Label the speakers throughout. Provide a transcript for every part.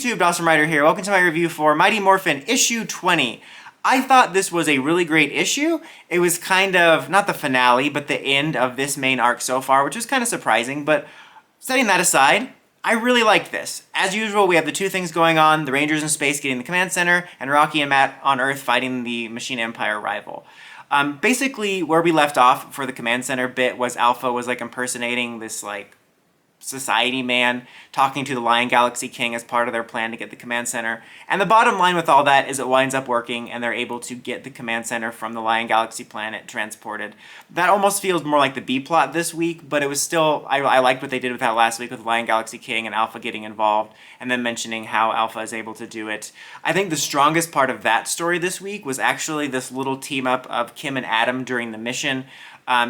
Speaker 1: YouTube, Dawson Ryder here. Welcome to my review for Mighty Morphin issue 20. I thought this was a really great issue. It was kind of, not the finale, but the end of this main arc so far, which was kind of surprising, but setting that aside, I really liked this. As usual, we have the two things going on, the Rangers in space getting the command center, and Rocky and Matt on Earth fighting the Machine Empire rival. Basically, where we left off for the command center bit was Alpha was like impersonating this like society man talking to the Lion Galaxy King as part of their plan to get the command center. And the bottom line with all that is it winds up working and they're able to get the command center from the Lion Galaxy planet transported. That almost feels more like the B-plot this week, but it was still, I liked what they did with that last week with the Lion Galaxy King and Alpha getting involved and then mentioning how Alpha is able to do it. I think the strongest part of that story this week was actually this little team up of Kim and Adam during the mission.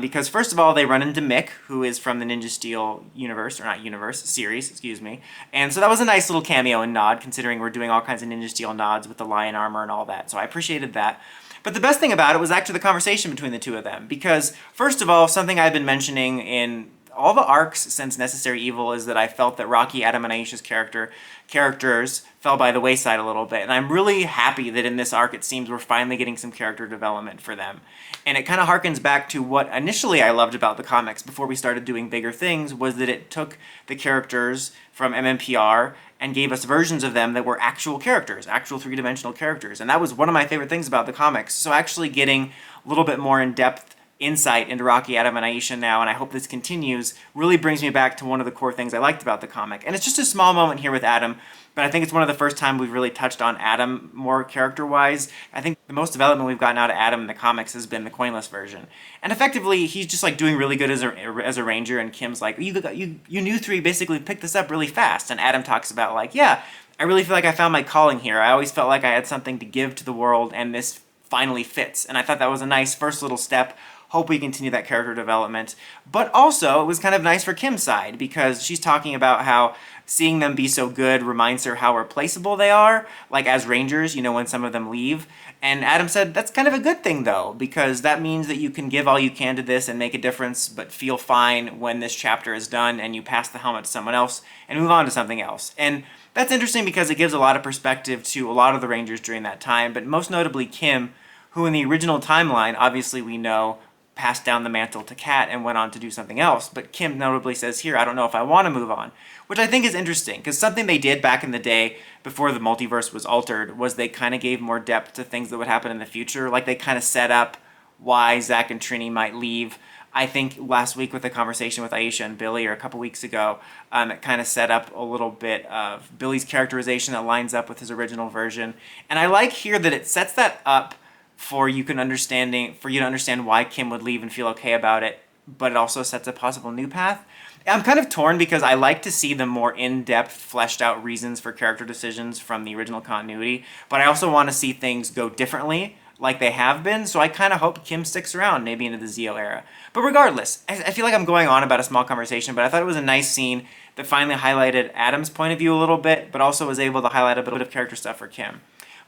Speaker 1: Because first of all, they run into Mick, who is from the Ninja Steel universe, or not universe, series, excuse me. And so that was a nice little cameo and nod, considering we're doing all kinds of Ninja Steel nods with the lion armor and all that. So I appreciated that. But the best thing about it was actually the conversation between the two of them. Because first of all, something I've been mentioning in all the arcs since Necessary Evil is that I felt that Rocky, Adam, and Aisha's characters fell by the wayside a little bit. And I'm really happy that in this arc it seems we're finally getting some character development for them. And it kind of harkens back to what initially I loved about the comics before we started doing bigger things, was that it took the characters from mmpr and gave us versions of them that were actual characters, actual three-dimensional characters. And that was one of my favorite things about the comics. So actually getting a little bit more in-depth insight into Rocky, Adam, and Aisha now, and I hope this continues, really brings me back to one of the core things I liked about the comic. And it's just a small moment here with Adam, but I think it's one of the first time we've really touched on Adam more character-wise. I think the most development we've gotten out of Adam in the comics has been the coinless version. And effectively, he's just like doing really good as a ranger, and Kim's like, you new three basically picked this up really fast. And Adam talks about like, yeah, I really feel like I found my calling here. I always felt like I had something to give to the world, and this finally fits. And I thought that was a nice first little step. Hope we continue that character development. But also, it was kind of nice for Kim's side, because she's talking about how seeing them be so good reminds her how replaceable they are, like as Rangers, you know, when some of them leave. And Adam said, that's kind of a good thing, though, because that means that you can give all you can to this and make a difference, but feel fine when this chapter is done and you pass the helmet to someone else and move on to something else. And that's interesting because it gives a lot of perspective to a lot of the Rangers during that time, but most notably Kim, who in the original timeline, obviously we know, passed down the mantle to Kat and went on to do something else. But Kim notably says here, I don't know if I want to move on, which I think is interesting, because something they did back in the day before the multiverse was altered was they kind of gave more depth to things that would happen in the future. Like they kind of set up why Zach and Trini might leave. I think last week with the conversation with Aisha and Billy, or a couple weeks ago, it kind of set up a little bit of Billy's characterization that lines up with his original version. And I like here that it sets that up for you to understand why Kim would leave and feel okay about it, but it also sets a possible new path. I'm kind of torn because I like to see the more in-depth, fleshed out reasons for character decisions from the original continuity, but I also want to see things go differently like they have been, so I kind of hope Kim sticks around, maybe into the Zeo era. But regardless, I feel like I'm going on about a small conversation, but I thought it was a nice scene that finally highlighted Adam's point of view a little bit, but also was able to highlight a bit of character stuff for Kim.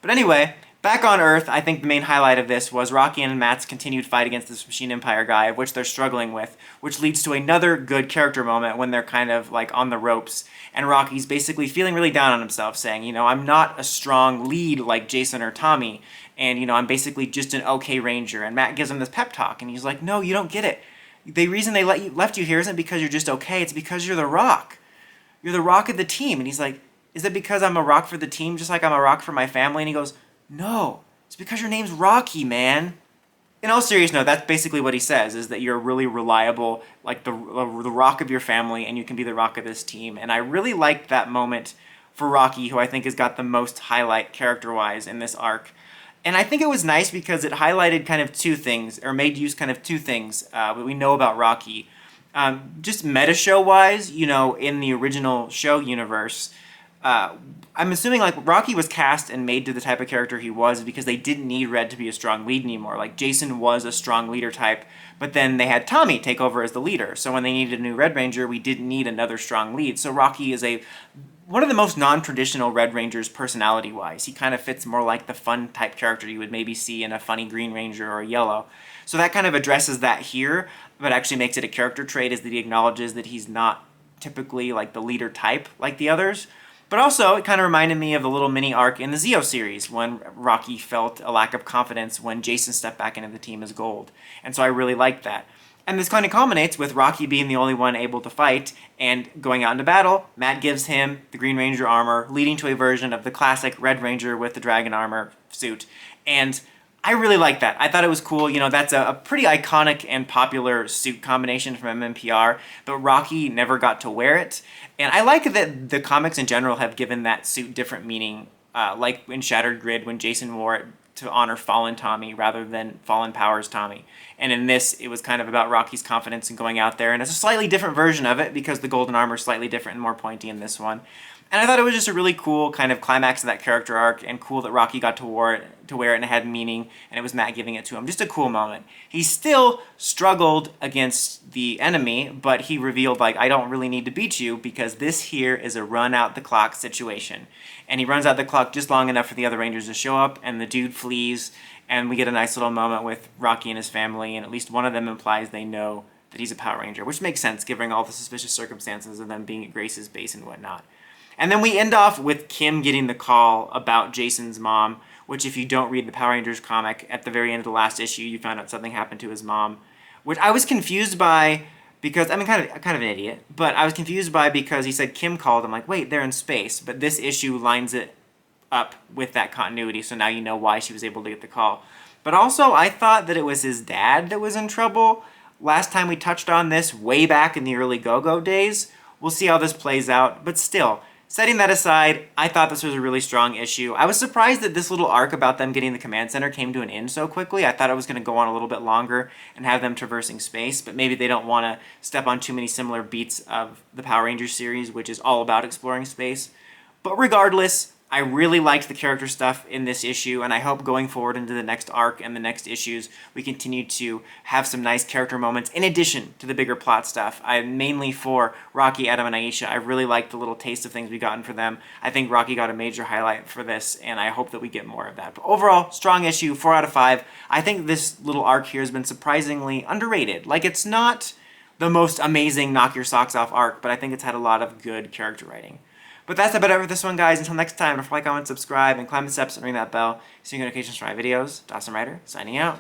Speaker 1: But anyway, back on Earth, I think the main highlight of this was Rocky and Matt's continued fight against this Machine Empire guy, of which they're struggling with, which leads to another good character moment when they're kind of like on the ropes, and Rocky's basically feeling really down on himself, saying, you know, I'm not a strong lead like Jason or Tommy, and, you know, I'm basically just an okay ranger. And Matt gives him this pep talk, and he's like, no, you don't get it. The reason they left you here isn't because you're just okay, it's because you're the rock. You're the rock of the team. And he's like, is it because I'm a rock for the team just like I'm a rock for my family? And he goes, no, it's because your name's Rocky, man. In all seriousness, no, that's basically what he says, is that you're really reliable, like the rock of your family, and you can be the rock of this team. And I really liked that moment for Rocky, who I think has got the most highlight character-wise in this arc. And I think it was nice because it highlighted kind of two things, or made use kind of two things that we know about Rocky. Just meta-show-wise, you know, in the original show universe, I'm assuming like Rocky was cast and made to the type of character he was because they didn't need Red to be a strong lead anymore. Like Jason was a strong leader type, but then they had Tommy take over as the leader. So when they needed a new Red Ranger, we didn't need another strong lead. So Rocky is one of the most non-traditional Red Rangers personality-wise. He kind of fits more like the fun type character you would maybe see in a funny Green Ranger or a Yellow. So that kind of addresses that here, but actually makes it a character trait, is that he acknowledges that he's not typically like the leader type like the others. But also, it kind of reminded me of the little mini arc in the Zeo series when Rocky felt a lack of confidence when Jason stepped back into the team as Gold. And so I really liked that. And this kind of culminates with Rocky being the only one able to fight and going out into battle. Matt gives him the Green Ranger armor, leading to a version of the classic Red Ranger with the dragon armor suit. And I really like that. I thought it was cool. You know, that's a pretty iconic and popular suit combination from MMPR, but Rocky never got to wear it. And I like that the comics in general have given that suit different meaning, like in Shattered Grid when Jason wore it to honor Fallen Tommy rather than Fallen Powers Tommy. And in this, it was kind of about Rocky's confidence in going out there, and it's a slightly different version of it because the golden armor is slightly different and more pointy in this one. And I thought it was just a really cool kind of climax of that character arc, and cool that Rocky got to wear it and it had meaning, and it was Matt giving it to him. Just a cool moment. He still struggled against the enemy, but he revealed, like, I don't really need to beat you because this here is a run out the clock situation. And he runs out the clock just long enough for the other Rangers to show up, and the dude flees, and we get a nice little moment with Rocky and his family, and at least one of them implies they know that he's a Power Ranger, which makes sense given all the suspicious circumstances of them being at Grace's base and whatnot. And then we end off with Kim getting the call about Jason's mom, which if you don't read the Power Rangers comic, at the very end of the last issue, you find out something happened to his mom, which I was confused by because, I mean, kind of an idiot, but I was confused by because he said Kim called. I'm like, wait, they're in space. But this issue lines it up with that continuity, so now you know why she was able to get the call. But also, I thought that it was his dad that was in trouble. Last time we touched on this, way back in the early Go-Go days. We'll see how this plays out, but still, setting that aside, I thought this was a really strong issue. I was surprised that this little arc about them getting the command center came to an end so quickly. I thought it was going to go on a little bit longer and have them traversing space, but maybe they don't want to step on too many similar beats of the Power Rangers series, which is all about exploring space. But regardless, I really liked the character stuff in this issue, and I hope going forward into the next arc and the next issues, we continue to have some nice character moments in addition to the bigger plot stuff. Mainly for Rocky, Adam, and Aisha, I really liked the little taste of things we've gotten for them. I think Rocky got a major highlight for this, and I hope that we get more of that. But overall, strong issue, 4 out of 5. I think this little arc here has been surprisingly underrated. Like, it's not the most amazing knock your socks off arc, but I think it's had a lot of good character writing. But that's about it for this one, guys. Until next time, don't forget to like, comment, subscribe, and climb the steps and ring that bell so you get notifications for my videos. Dawson Ryder, signing out.